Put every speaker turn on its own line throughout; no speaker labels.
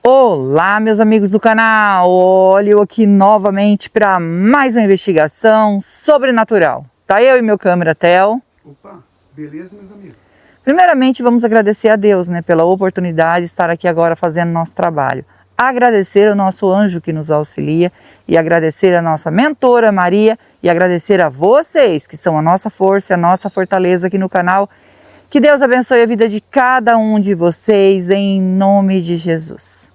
Olá, meus amigos do canal, olha eu aqui novamente para mais uma investigação sobrenatural. Tá eu e meu câmera Theo.
Opa, beleza, meus amigos?
Primeiramente vamos agradecer a Deus, né, pela oportunidade de estar aqui agora fazendo nosso trabalho. Agradecer ao nosso anjo que nos auxilia e agradecer a nossa mentora Maria e agradecer a vocês que são a nossa força, a nossa fortaleza aqui no canal. Que Deus abençoe a vida de cada um de vocês em nome de Jesus.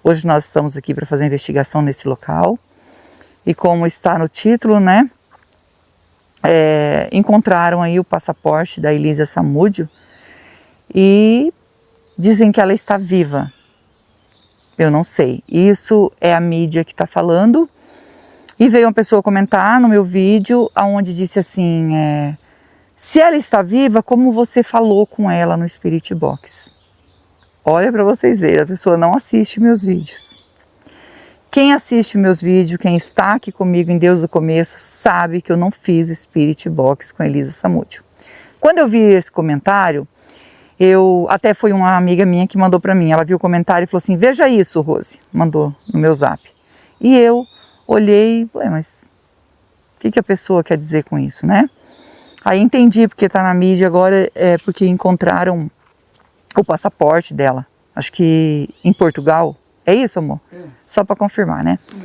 Hoje nós estamos aqui para fazer investigação nesse local e como está no título, né, encontraram aí o passaporte da Elisa Samúdio e dizem que ela está viva. Eu não sei, isso é a mídia que está falando e veio uma pessoa comentar no meu vídeo onde disse assim, se ela está viva, como você falou com ela no Spirit Box? Olha para vocês verem, a pessoa não assiste meus vídeos. Quem assiste meus vídeos, quem está aqui comigo em Deus do Começo, sabe que eu não fiz Spirit Box com Elisa Samúdio. Quando eu vi esse comentário, até foi uma amiga minha que mandou para mim, ela viu o comentário e falou assim, veja isso, Rose, mandou no meu zap. E eu olhei, mas o que a pessoa quer dizer com isso, né? Aí entendi porque está na mídia agora, porque encontraram o passaporte dela, acho que em Portugal, é isso, amor? É. Só para confirmar, né? Sim.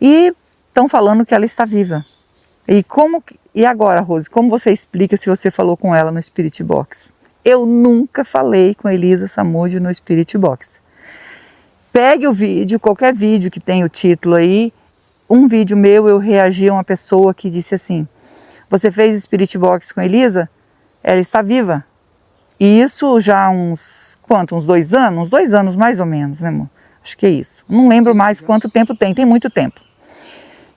E estão falando que ela está viva. E agora, Rose, como você explica se você falou com ela no Spirit Box? Eu nunca falei com a Elisa Samúdio no Spirit Box. Pegue o vídeo, qualquer vídeo que tem o título aí, um vídeo meu eu reagi a uma pessoa que disse assim, você fez Spirit Box com a Elisa? Ela está viva. E isso já uns 2 anos? Uns 2 anos mais ou menos, né, amor? Acho que é isso. Não lembro mais quanto tempo tem muito tempo.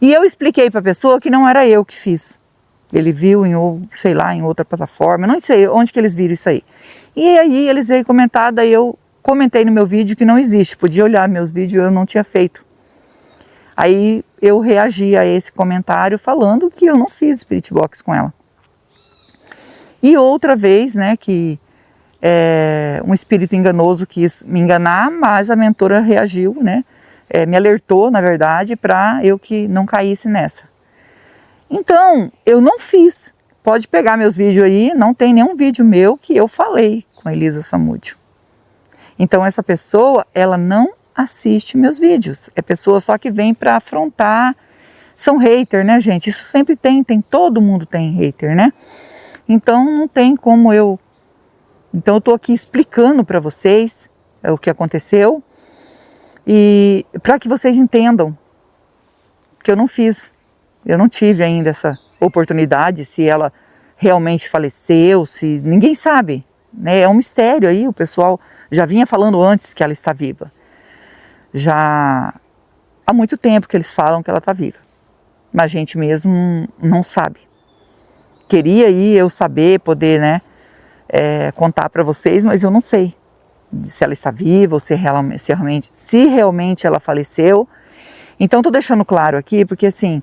E eu expliquei para a pessoa que não era eu que fiz. Ele viu em outra plataforma, não sei onde que eles viram isso aí. E aí eles veio comentar, daí eu comentei no meu vídeo que não existe. Podia olhar meus vídeos, eu não tinha feito. Aí eu reagi a esse comentário falando que eu não fiz Spirit Box com ela. E outra vez, né, que um espírito enganoso quis me enganar, mas a mentora reagiu, né, me alertou, na verdade, para eu que não caísse nessa. Então, eu não fiz. Pode pegar meus vídeos aí, não tem nenhum vídeo meu que eu falei com a Elisa Samúdio. Então, essa pessoa, ela não assiste meus vídeos. É pessoa só que vem para afrontar. São hater, né, gente? Isso sempre tem, todo mundo tem hater, né? Então, não tem como eu... Então, eu estou aqui explicando para vocês o que aconteceu e para que vocês entendam que eu não fiz. Eu não tive ainda essa oportunidade, se ela realmente faleceu, se ninguém sabe, né? É um mistério aí, o pessoal já vinha falando antes que ela está viva. Já há muito tempo que eles falam que ela está viva, mas a gente mesmo não sabe. Queria eu saber, poder, né, contar para vocês, mas eu não sei se ela está viva ou se realmente ela faleceu. Então estou deixando claro aqui, porque assim,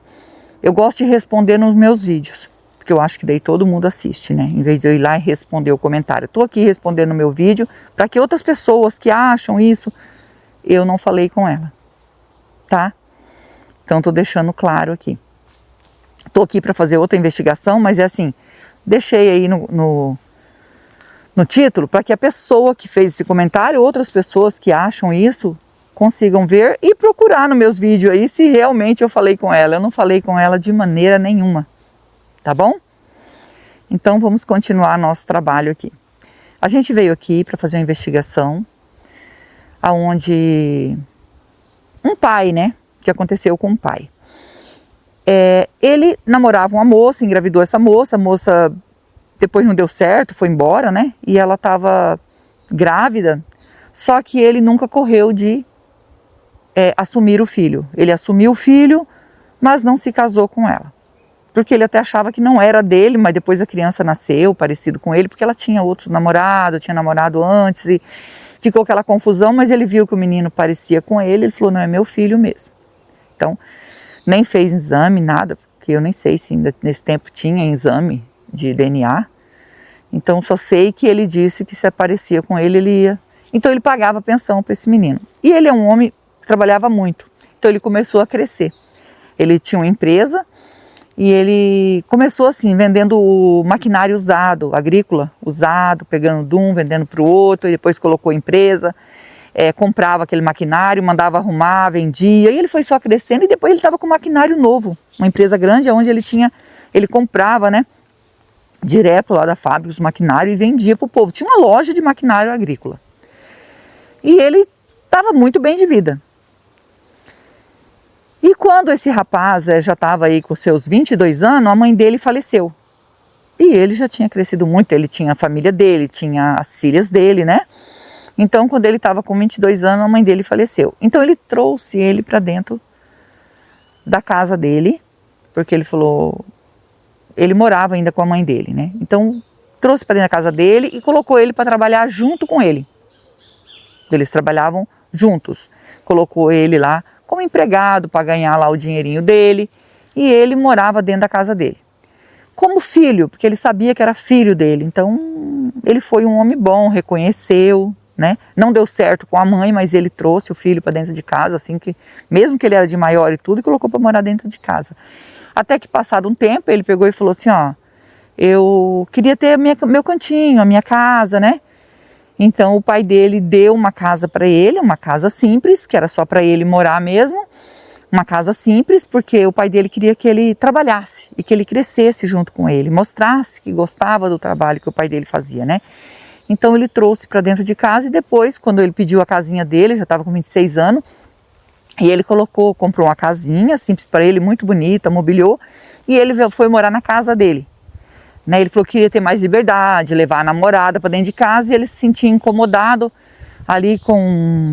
eu gosto de responder nos meus vídeos, porque eu acho que daí todo mundo assiste, né? Em vez de eu ir lá e responder o comentário. Estou aqui respondendo no meu vídeo, para que outras pessoas que acham isso, eu não falei com ela, tá? Então estou deixando claro aqui. Estou aqui para fazer outra investigação, mas é assim, deixei aí no título para que a pessoa que fez esse comentário, outras pessoas que acham isso, consigam ver e procurar nos meus vídeos aí se realmente eu falei com ela. Eu não falei com ela de maneira nenhuma, tá bom? Então vamos continuar nosso trabalho aqui. A gente veio aqui para fazer uma investigação aonde um pai, né, que aconteceu com um pai. Ele namorava uma moça, engravidou essa moça, a moça depois não deu certo, foi embora, né, e ela estava grávida, só que ele nunca correu de assumir o filho. Ele assumiu o filho, mas não se casou com ela, porque ele até achava que não era dele, mas depois a criança nasceu parecido com ele, porque ela tinha outro namorado, tinha namorado antes e ficou aquela confusão, mas ele viu que o menino parecia com ele falou, não, é meu filho mesmo. Então, nem fez exame, nada, porque eu nem sei se ainda nesse tempo tinha exame de DNA. Então, só sei que ele disse que se aparecia com ele, ele ia Então ele pagava pensão para esse menino. E ele é um homem que trabalhava muito, então ele começou a crescer. Ele tinha uma empresa e ele começou assim, vendendo maquinário usado, agrícola, usado, pegando de um, vendendo para o outro, e depois colocou empresa, comprava aquele maquinário, mandava arrumar, vendia, e ele foi só crescendo, e depois ele estava com maquinário novo, uma empresa grande, onde ele comprava, né, direto lá da fábrica os maquinários e vendia para o povo. Tinha uma loja de maquinário agrícola. E ele estava muito bem de vida. E quando esse rapaz já estava aí com seus 22 anos, a mãe dele faleceu. E ele já tinha crescido muito, ele tinha a família dele, tinha as filhas dele, né? Então, quando ele estava com 22 anos, a mãe dele faleceu. Então, ele trouxe ele para dentro da casa dele, porque ele falou... Ele morava ainda com a mãe dele, né? Então, trouxe para dentro da casa dele e colocou ele para trabalhar junto com ele. Eles trabalhavam juntos. Colocou ele lá como empregado para ganhar lá o dinheirinho dele, e ele morava dentro da casa dele. Como filho, porque ele sabia que era filho dele, então ele foi um homem bom, reconheceu, né? Não deu certo com a mãe, mas ele trouxe o filho para dentro de casa, assim que, mesmo que ele era de maior e tudo, e colocou para morar dentro de casa. Até que passado um tempo, ele pegou e falou assim, ó, eu queria ter meu cantinho, a minha casa, né? Então o pai dele deu uma casa para ele, uma casa simples, que era só para ele morar mesmo, uma casa simples, porque o pai dele queria que ele trabalhasse e que ele crescesse junto com ele, mostrasse que gostava do trabalho que o pai dele fazia, né? Então ele trouxe para dentro de casa e depois, quando ele pediu a casinha dele, já estava com 26 anos, e ele comprou uma casinha simples para ele, muito bonita, mobiliou, e ele foi morar na casa dele. Né, ele falou que queria ter mais liberdade, levar a namorada para dentro de casa, e ele se sentia incomodado ali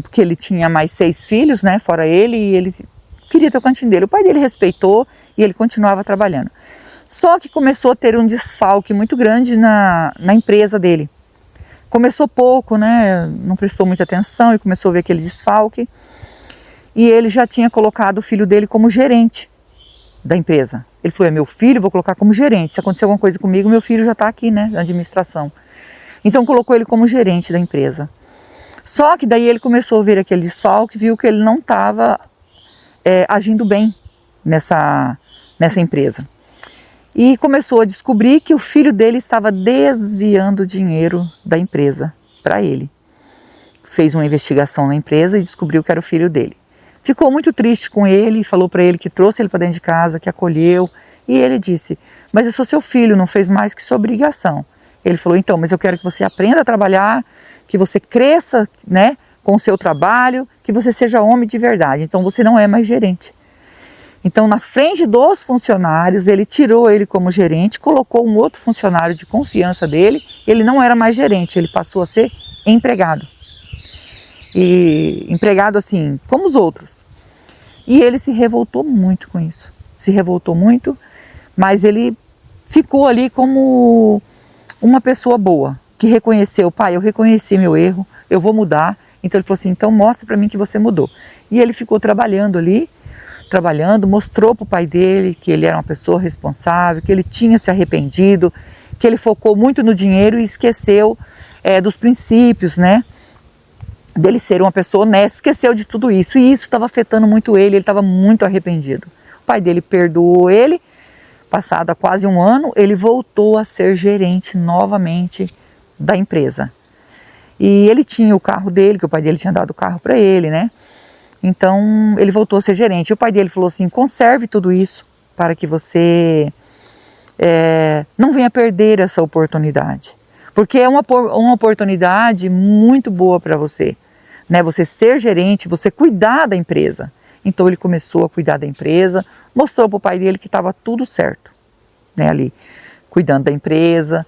porque ele tinha mais 6 filhos, né, fora ele, e ele queria ter o cantinho dele. O pai dele respeitou e ele continuava trabalhando. Só que começou a ter um desfalque muito grande na empresa dele. Começou pouco, né, não prestou muita atenção e começou a ver aquele desfalque. E ele já tinha colocado o filho dele como gerente da empresa. Ele falou, é meu filho, vou colocar como gerente. Se acontecer alguma coisa comigo, meu filho já está aqui, né, na administração. Então colocou ele como gerente da empresa. Só que daí ele começou a ver aquele desfalque, viu que ele não estava agindo bem nessa empresa. E começou a descobrir que o filho dele estava desviando dinheiro da empresa para ele. Fez uma investigação na empresa e descobriu que era o filho dele. Ficou muito triste com ele, falou para ele que trouxe ele para dentro de casa, que acolheu. E ele disse, mas eu sou seu filho, não fez mais que sua obrigação. Ele falou, então, mas eu quero que você aprenda a trabalhar, que você cresça, né, com o seu trabalho, que você seja homem de verdade. Então você não é mais gerente. Então na frente dos funcionários, ele tirou ele como gerente, colocou um outro funcionário de confiança dele, ele não era mais gerente, ele passou a ser empregado. E empregado assim, como os outros. E ele se revoltou muito com isso, se revoltou muito, mas ele ficou ali como uma pessoa boa, que reconheceu, pai, eu reconheci meu erro, eu vou mudar. Então ele falou assim, então mostra para mim que você mudou. E ele ficou trabalhando ali, mostrou para o pai dele que ele era uma pessoa responsável, que ele tinha se arrependido, que ele focou muito no dinheiro e esqueceu dos princípios, né? Dele ser uma pessoa honesta, esqueceu de tudo isso, e isso estava afetando muito ele estava muito arrependido. O pai dele perdoou ele, passado há quase um ano, ele voltou a ser gerente novamente da empresa. E ele tinha o carro dele, que o pai dele tinha dado o carro para ele, né? Então ele voltou a ser gerente. E o pai dele falou assim, conserve tudo isso para que você não venha perder essa oportunidade. Porque é uma oportunidade muito boa para você, né? Você ser gerente, você cuidar da empresa. Então ele começou a cuidar da empresa, mostrou para o pai dele que estava tudo certo, né? Ali, cuidando da empresa,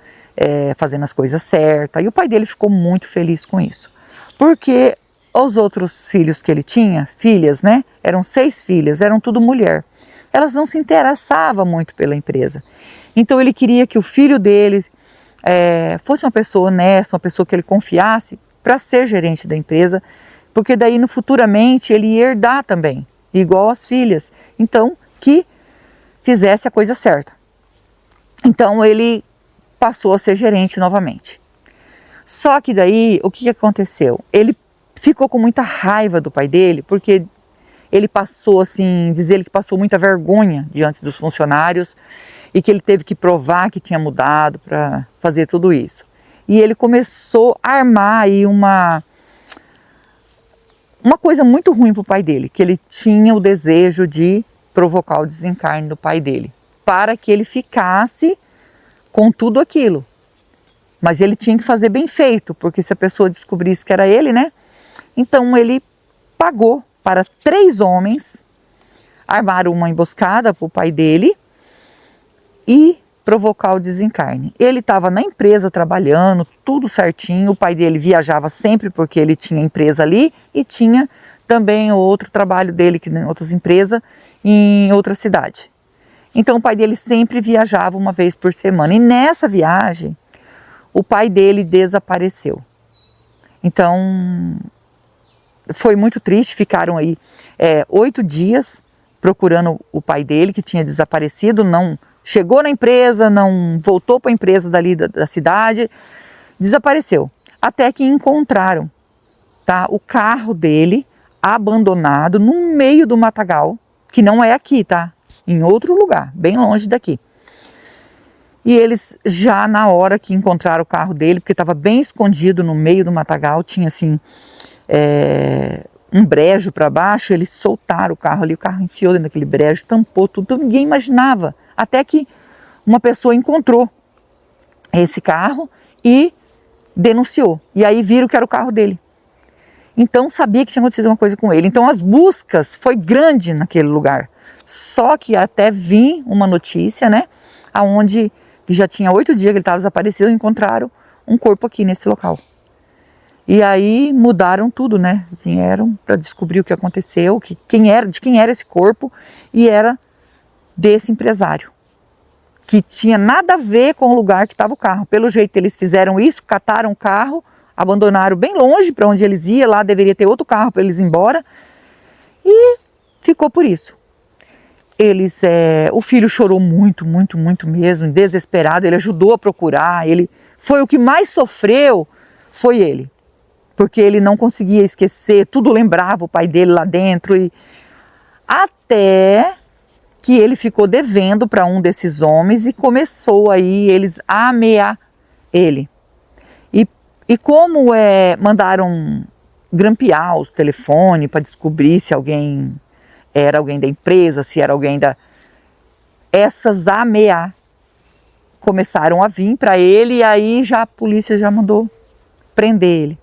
fazendo as coisas certas. E o pai dele ficou muito feliz com isso. Porque os outros filhos que ele tinha, filhas, né? Eram 6 filhas, eram tudo mulher. Elas não se interessavam muito pela empresa. Então ele queria que o filho dele fosse uma pessoa honesta, uma pessoa que ele confiasse para ser gerente da empresa, porque daí futuramente ele ia herdar também, igual as filhas. Então, que fizesse a coisa certa. Então ele passou a ser gerente novamente. Só que daí, o que aconteceu? Ele ficou com muita raiva do pai dele, porque ele passou assim, diz ele que passou muita vergonha diante dos funcionários e que ele teve que provar que tinha mudado para fazer tudo isso. E ele começou a armar aí uma coisa muito ruim para o pai dele, que ele tinha o desejo de provocar o desencarne do pai dele, para que ele ficasse com tudo aquilo. Mas ele tinha que fazer bem feito, porque se a pessoa descobrisse que era ele, né? Então ele pagou para 3 homens armar uma emboscada para o pai dele e provocar o desencarne. Ele estava na empresa trabalhando, tudo certinho, o pai dele viajava sempre porque ele tinha empresa ali e tinha também outro trabalho dele que em outras empresas em outra cidade. Então o pai dele sempre viajava uma vez por semana e nessa viagem o pai dele desapareceu. Então foi muito triste, ficaram aí 8 dias procurando o pai dele que tinha desaparecido, não chegou na empresa, não voltou para a empresa dali da cidade, desapareceu. Até que encontraram, tá, o carro dele abandonado no meio do matagal, que não é aqui, tá? Em outro lugar, bem longe daqui. E eles já na hora que encontraram o carro dele, porque estava bem escondido no meio do matagal, tinha assim um brejo para baixo, eles soltaram o carro ali, o carro enfiou dentro daquele brejo, tampou tudo, então ninguém imaginava. Até que uma pessoa encontrou esse carro e denunciou. E aí viram que era o carro dele. Então sabia que tinha acontecido uma coisa com ele. Então as buscas foi grande naquele lugar. Só que até vir uma notícia, né? Aonde já tinha 8 dias que ele estava desaparecido, encontraram um corpo aqui nesse local. E aí mudaram tudo, né? Vieram para descobrir o que aconteceu, de quem era esse corpo, e era desse empresário, que tinha nada a ver com o lugar que estava o carro. Pelo jeito eles fizeram isso, cataram o carro, abandonaram bem longe para onde eles iam, lá deveria ter outro carro para eles ir embora, e ficou por isso. O filho chorou muito, muito, muito mesmo, desesperado, ele ajudou a procurar, foi o que mais sofreu, foi ele. Porque ele não conseguia esquecer, tudo lembrava o pai dele lá dentro, e até que ele ficou devendo para um desses homens e começou aí eles a ameaçar ele. E como mandaram grampear os telefones para descobrir se alguém era alguém da empresa, se era alguém essas ameaças começaram a vir para ele e aí a polícia já mandou prender ele.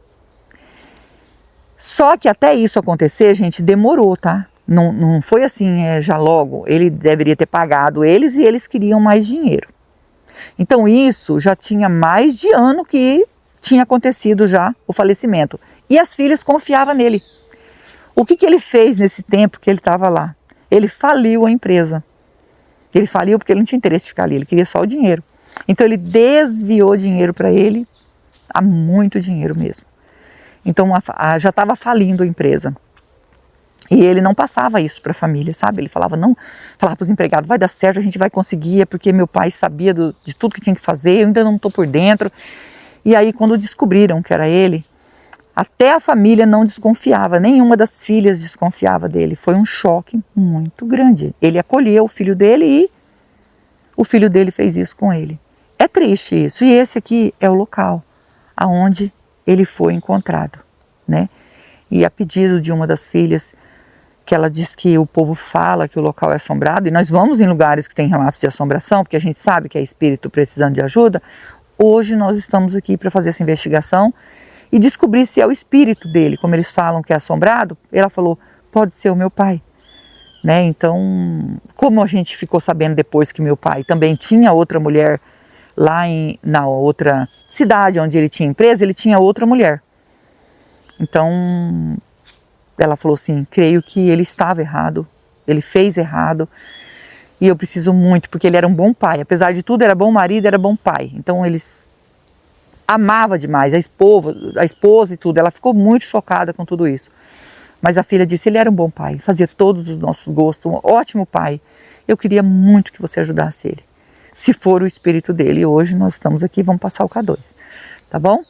Só que até isso acontecer, gente, demorou, tá? Não foi assim já logo. Ele deveria ter pagado eles e eles queriam mais dinheiro. Então isso já tinha mais de ano que tinha acontecido já o falecimento. E as filhas confiavam nele. O que ele fez nesse tempo que ele estava lá? Ele faliu a empresa. Ele faliu porque ele não tinha interesse de ficar ali, ele queria só o dinheiro. Então ele desviou dinheiro para ele, há muito dinheiro mesmo. Então já estava falindo a empresa. E ele não passava isso para a família, sabe? Ele falava para os empregados, vai dar certo, a gente vai conseguir, é porque meu pai sabia de tudo que tinha que fazer, eu ainda não estou por dentro. E aí quando descobriram que era ele, até a família não desconfiava, nenhuma das filhas desconfiava dele. Foi um choque muito grande. Ele acolheu o filho dele e o filho dele fez isso com ele. É triste isso. E esse aqui é o local aonde ele foi encontrado, né? E a pedido de uma das filhas, que ela diz que o povo fala que o local é assombrado, e nós vamos em lugares que tem relatos de assombração, porque a gente sabe que é espírito precisando de ajuda. Hoje nós estamos aqui para fazer essa investigação e descobrir se é o espírito dele, como eles falam que é assombrado. Ela falou, pode ser o meu pai, né? Então, como a gente ficou sabendo depois que meu pai também tinha outra mulher lá na outra cidade onde ele tinha empresa, ele tinha outra mulher. Então, ela falou assim, creio que ele estava errado, ele fez errado, e eu preciso muito, porque ele era um bom pai, apesar de tudo, era bom marido, era bom pai. Então, eles amava demais, a esposa e tudo, ela ficou muito chocada com tudo isso. Mas a filha disse, ele era um bom pai, fazia todos os nossos gostos, um ótimo pai. Eu queria muito que você ajudasse ele, se for o espírito dele. E hoje nós estamos aqui, vamos passar o K2, tá bom?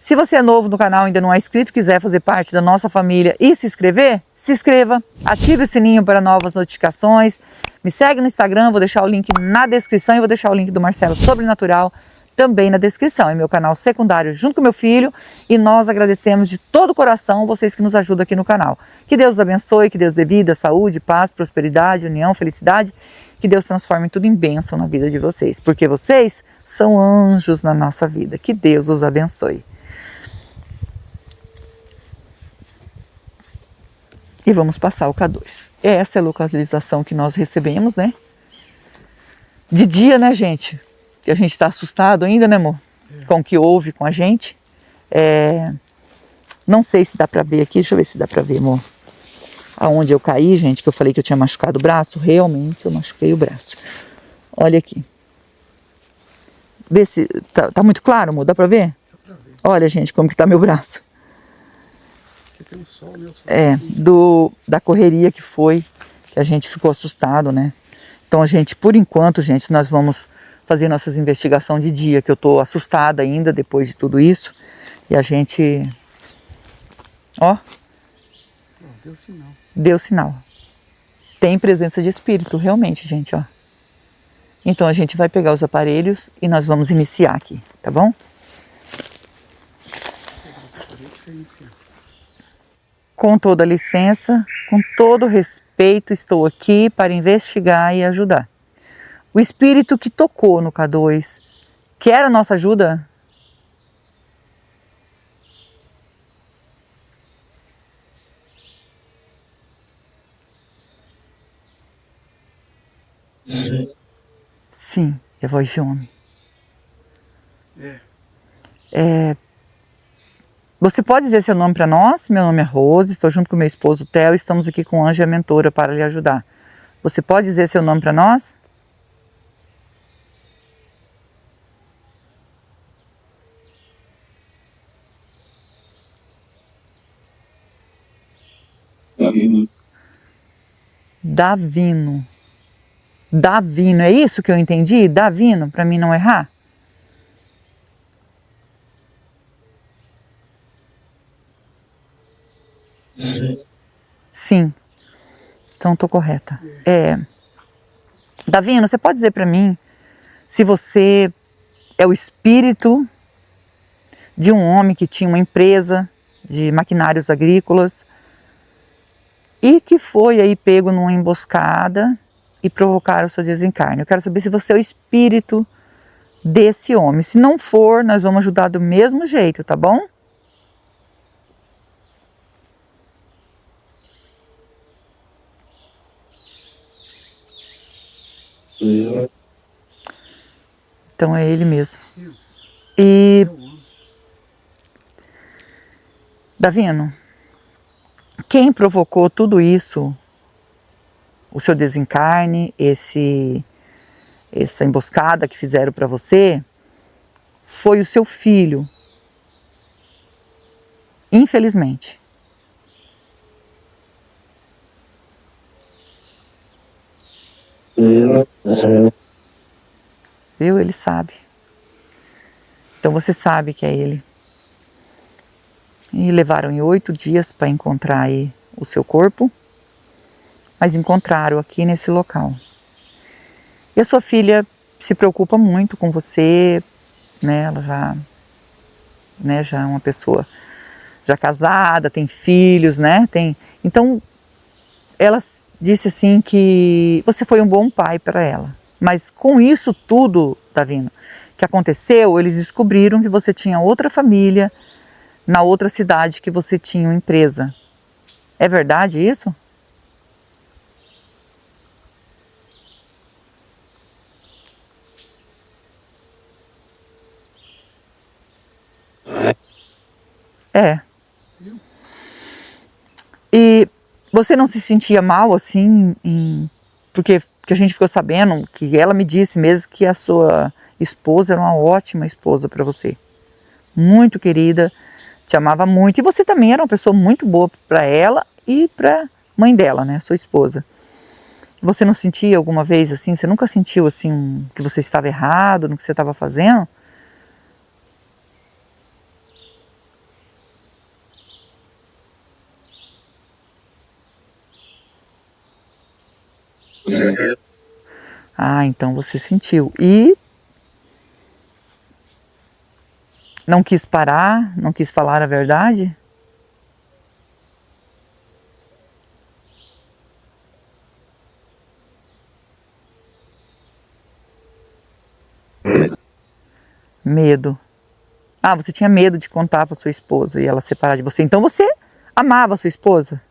Se você é novo no canal, ainda não é inscrito, quiser fazer parte da nossa família e se inscrever, se inscreva, ative o sininho para novas notificações, me segue no Instagram, vou deixar o link na descrição e vou deixar o link do Marcelo Sobrenatural também na descrição. É meu canal secundário junto com meu filho e nós agradecemos de todo o coração vocês que nos ajudam aqui no canal. Que Deus os abençoe, que Deus dê vida, saúde, paz, prosperidade, união, felicidade, que Deus transforme tudo em bênção na vida de vocês, porque vocês são anjos na nossa vida. Que Deus os abençoe. E vamos passar o K2. Essa é a localização que nós recebemos, né? De dia, né, gente? Que a gente está assustado ainda, né, amor? Com o que houve com a gente. Não sei se dá pra ver aqui. Deixa eu ver se dá pra ver, amor. Aonde eu caí, gente, que eu falei que eu tinha machucado o braço. Realmente eu machuquei o braço. Olha aqui. Vê se... Tá muito claro, amor? Dá pra ver?
Dá pra ver.
Olha, gente, como que tá meu braço.
Aqui tem um sol, né?
Da correria que foi, que a gente ficou assustado, né? Então a gente, por enquanto, gente, nós vamos fazer nossas investigações de dia, que eu tô assustada ainda depois de tudo isso. E a gente, ó,
Deu sinal.
deu sinal. Tem presença de espírito, realmente, gente, ó. Então a gente vai pegar os aparelhos e nós vamos iniciar aqui, tá bom? Com toda a licença, com todo respeito, estou aqui para investigar e ajudar. O espírito que tocou no K2 quer a nossa ajuda? Sim, é voz de homem. Você pode dizer seu nome para nós? Meu nome é Rose, estou junto com meu esposo Theo, estamos aqui com a Anja Mentora para lhe ajudar. Você pode dizer seu nome para nós? Davino. Davino, é isso que eu entendi? Davino, para mim não errar? Sim, então estou correta. Davino, você pode dizer para mim se você é o espírito de um homem que tinha uma empresa de maquinários agrícolas e que foi aí pego numa emboscada e provocaram o seu desencarne. Eu quero saber se você é o espírito desse homem. Se não for, nós vamos ajudar do mesmo jeito, tá bom? Então é ele mesmo. E Davino, quem provocou tudo isso, o seu desencarne, essa emboscada que fizeram para você, foi o seu filho. Infelizmente. Viu? Ele sabe. Então você sabe que é ele. E levaram em 8 dias para encontrar aí o seu corpo, mas encontraram aqui nesse local. E a sua filha se preocupa muito com você, né? Ela já é uma pessoa já casada, tem filhos, né? Então ela disse assim que você foi um bom pai para ela. Mas com isso tudo, Davino, que aconteceu, eles descobriram que você tinha outra família na outra cidade, que você tinha uma empresa. É verdade isso? É. E você não se sentia mal assim, porque a gente ficou sabendo que ela me disse mesmo que a sua esposa era uma ótima esposa para você. Muito querida, te amava muito. E você também era uma pessoa muito boa para ela e para mãe dela, né, sua esposa. Você não sentia alguma vez assim, você nunca sentiu assim que você estava errado no que você estava fazendo? Ah, então você sentiu. E não quis parar, não quis falar a verdade? Medo. Ah, você tinha medo de contar para sua esposa e ela separar de você. Então você amava a sua esposa?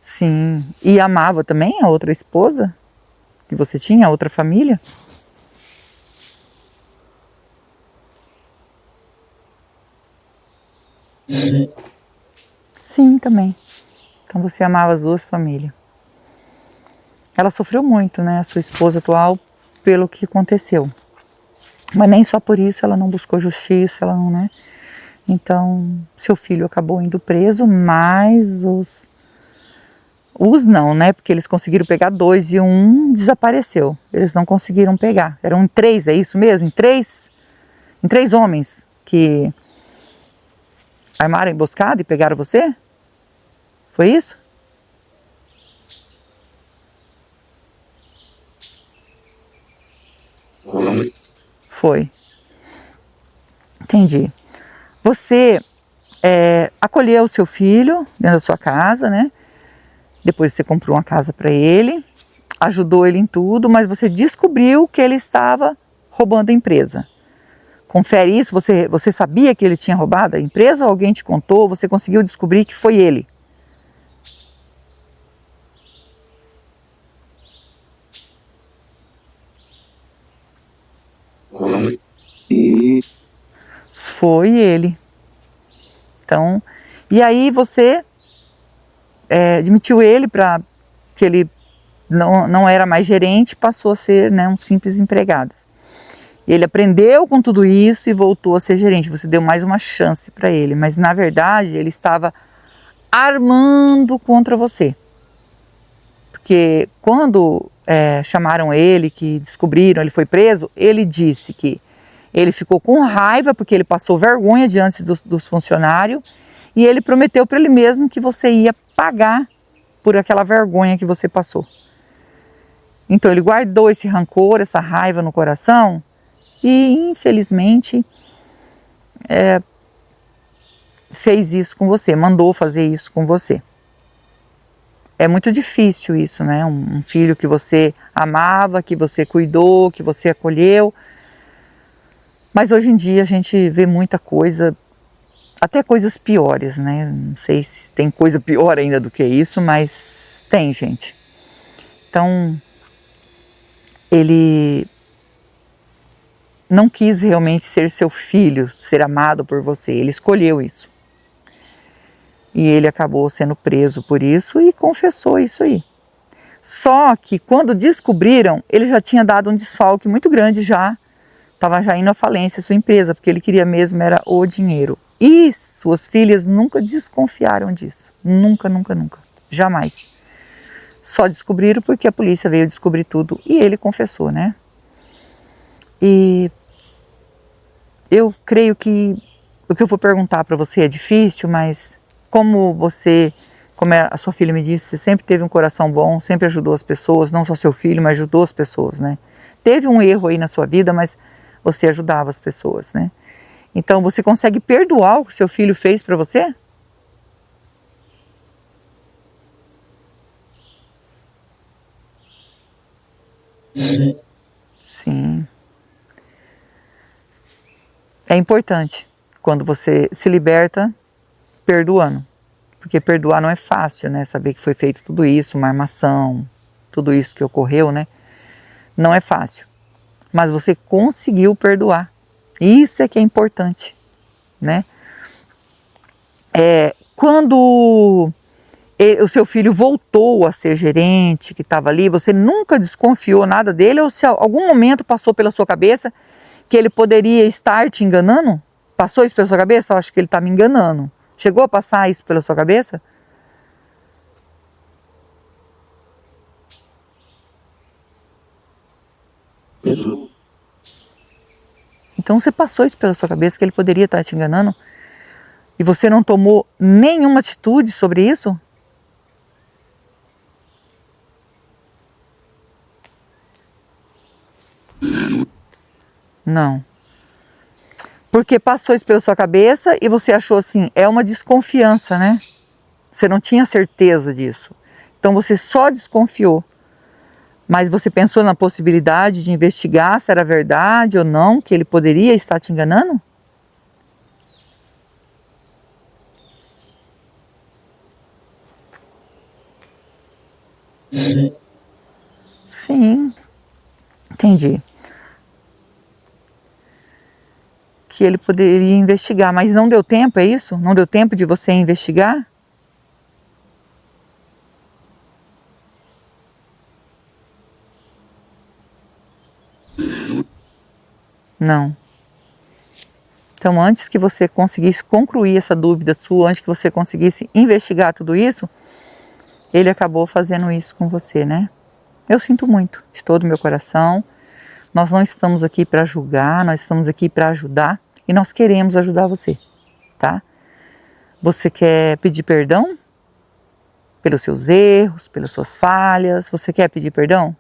Sim. E amava também a outra esposa que você tinha, a outra família? Sim, também. Então você amava as duas famílias. Ela sofreu muito, né, a sua esposa atual, pelo que aconteceu. Mas nem só por isso ela não buscou justiça, ela não, né? Então, seu filho acabou indo preso, mas os não, né? Porque eles conseguiram pegar 2 e um desapareceu. Eles não conseguiram pegar. Eram 3, é isso mesmo? Em três homens que armaram a emboscada e pegaram você? Foi isso? Foi. Entendi. Você acolheu o seu filho dentro da sua casa, né? Depois você comprou uma casa para ele, ajudou ele em tudo, mas você descobriu que ele estava roubando a empresa. Confere isso, você sabia que ele tinha roubado a empresa ou alguém te contou, você conseguiu descobrir que foi ele? Foi ele. Então, e aí você admitiu ele para que ele não era mais gerente, passou a ser, né, um simples empregado. E ele aprendeu com tudo isso e voltou a ser gerente. Você deu mais uma chance para ele, mas na verdade ele estava armando contra você. Porque quando chamaram ele, que descobriram, ele foi preso, ele disse que ele ficou com raiva porque ele passou vergonha diante dos funcionários e ele prometeu para ele mesmo que você ia pagar por aquela vergonha que você passou. Então ele guardou esse rancor, essa raiva no coração e infelizmente fez isso com você, mandou fazer isso com você. É muito difícil isso, né? Um filho que você amava, que você cuidou, que você acolheu. Mas hoje em dia a gente vê muita coisa, até coisas piores, né? Não sei se tem coisa pior ainda do que isso, mas tem, gente. Então, ele não quis realmente ser seu filho, ser amado por você. Ele escolheu isso. E ele acabou sendo preso por isso e confessou isso aí. Só que quando descobriram, ele já tinha dado um desfalque muito grande já. Estava já indo à falência a sua empresa, porque ele queria mesmo era o dinheiro. E suas filhas nunca desconfiaram disso. Nunca, nunca, nunca. Jamais. Só descobriram porque a polícia veio descobrir tudo e ele confessou, né? E eu creio que o que eu vou perguntar para você é difícil, mas como a sua filha me disse, você sempre teve um coração bom, sempre ajudou as pessoas, não só seu filho, mas ajudou as pessoas, né? Teve um erro aí na sua vida, mas você ajudava as pessoas, né? Então você consegue perdoar o que seu filho fez para você? Sim. É importante quando você se liberta perdoando. Porque perdoar não é fácil, né? Saber que foi feito tudo isso, uma armação, tudo isso que ocorreu, né? Não é fácil. Mas você conseguiu perdoar. Isso é que é importante, né? Quando o seu filho voltou a ser gerente, que estava ali, você nunca desconfiou nada dele ou se algum momento passou pela sua cabeça que ele poderia estar te enganando? Passou isso pela sua cabeça? Eu acho que ele está me enganando. Chegou a passar isso pela sua cabeça? Então você passou isso pela sua cabeça que ele poderia estar te enganando? E você não tomou nenhuma atitude sobre isso? Não. Porque passou isso pela sua cabeça e você achou assim, é uma desconfiança, né? Você não tinha certeza disso. Então você só desconfiou. Mas você pensou na possibilidade de investigar se era verdade ou não, que ele poderia estar te enganando? Sim, entendi. Que ele poderia investigar, mas não deu tempo, é isso? Não deu tempo de você investigar? Não. Então, antes que você conseguisse concluir essa dúvida sua, antes que você conseguisse investigar tudo isso, ele acabou fazendo isso com você, né? Eu sinto muito, de todo o meu coração. Nós não estamos aqui para julgar, nós estamos aqui para ajudar e nós queremos ajudar você, tá? Você quer pedir perdão pelos seus erros, pelas suas falhas? Você quer pedir perdão?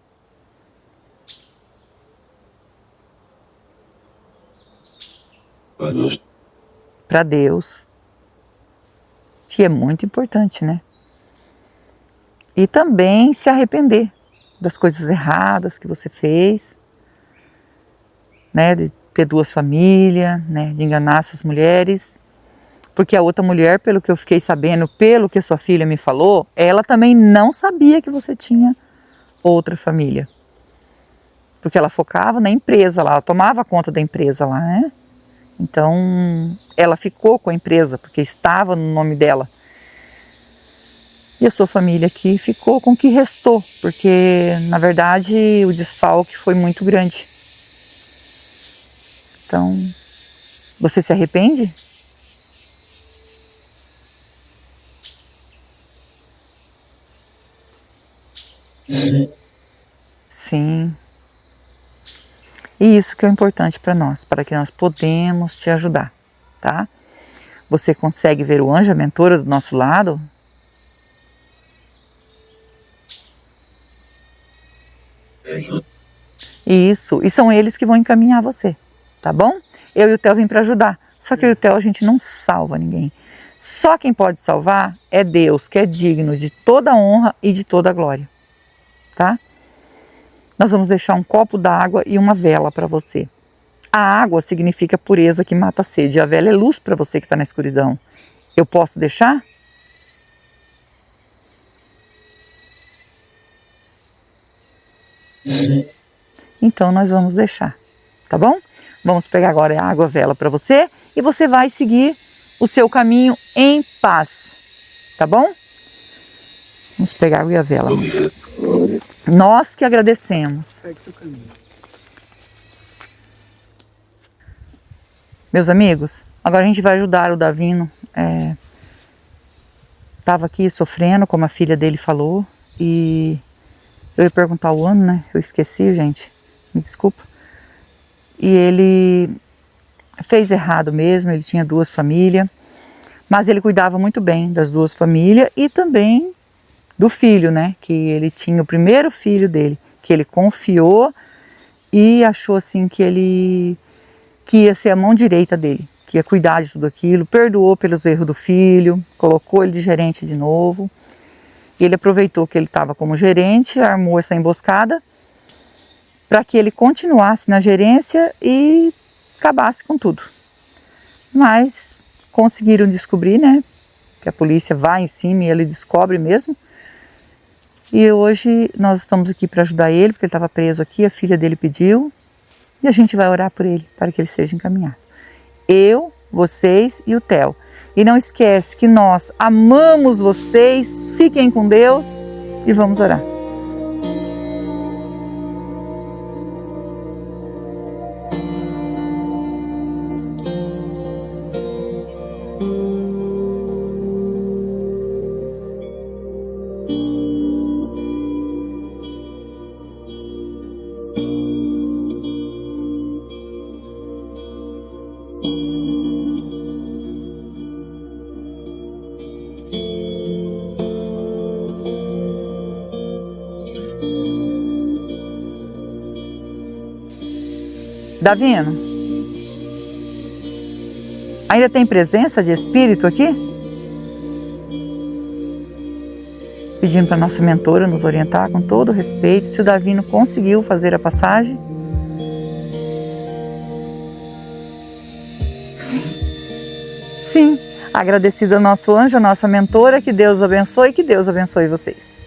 Para Deus, que é muito importante, né? E também se arrepender das coisas erradas que você fez, né? De ter duas famílias, né? De enganar essas mulheres. Porque a outra mulher, pelo que eu fiquei sabendo, pelo que sua filha me falou, ela também não sabia que você tinha outra família. Porque ela focava na empresa lá, ela tomava conta da empresa lá, né? Então, ela ficou com a empresa, porque estava no nome dela. E a sua família aqui ficou com o que restou, porque, na verdade, o desfalque foi muito grande. Então, você se arrepende? Sim. E isso que é importante para nós, para que nós podemos te ajudar, tá? Você consegue ver o anjo, a mentora do nosso lado? Isso, e são eles que vão encaminhar você, tá bom? Eu e o Theo vim para ajudar, só que eu e o Theo a gente não salva ninguém. Só quem pode salvar é Deus, que é digno de toda a honra e de toda a glória, tá? Nós vamos deixar um copo d'água e uma vela para você. A água significa pureza que mata a sede, a vela é luz para você que está na escuridão. Eu posso deixar? Então nós vamos deixar, tá bom? Vamos pegar agora a água, a vela para você e você vai seguir o seu caminho em paz, tá bom? Vamos pegar a água e a vela. Nós que agradecemos.
Segue seu caminho.
Meus amigos, agora a gente vai ajudar o Davino. Estava aqui sofrendo, como a filha dele falou, e eu ia perguntar o ano, né? Eu esqueci, gente, me desculpa. E ele fez errado mesmo, ele tinha duas famílias, mas ele cuidava muito bem das duas famílias e também do filho, né? Que ele tinha o primeiro filho dele, que ele confiou e achou assim que ia ser a mão direita dele, que ia cuidar de tudo aquilo, perdoou pelos erros do filho, colocou ele de gerente de novo. E ele aproveitou que ele estava como gerente, armou essa emboscada para que ele continuasse na gerência e acabasse com tudo. Mas conseguiram descobrir, né? Que a polícia vai em cima e ele descobre mesmo. E hoje nós estamos aqui para ajudar ele, porque ele estava preso aqui, a filha dele pediu. E a gente vai orar por ele, para que ele seja encaminhado. Eu, vocês e o Theo. E não esquece que nós amamos vocês, fiquem com Deus e vamos orar. Davino, ainda tem presença de espírito aqui? Pedindo para nossa mentora nos orientar com todo respeito se o Davino conseguiu fazer a passagem. Sim. Agradecido ao nosso anjo, a nossa mentora, que Deus abençoe e que Deus abençoe vocês.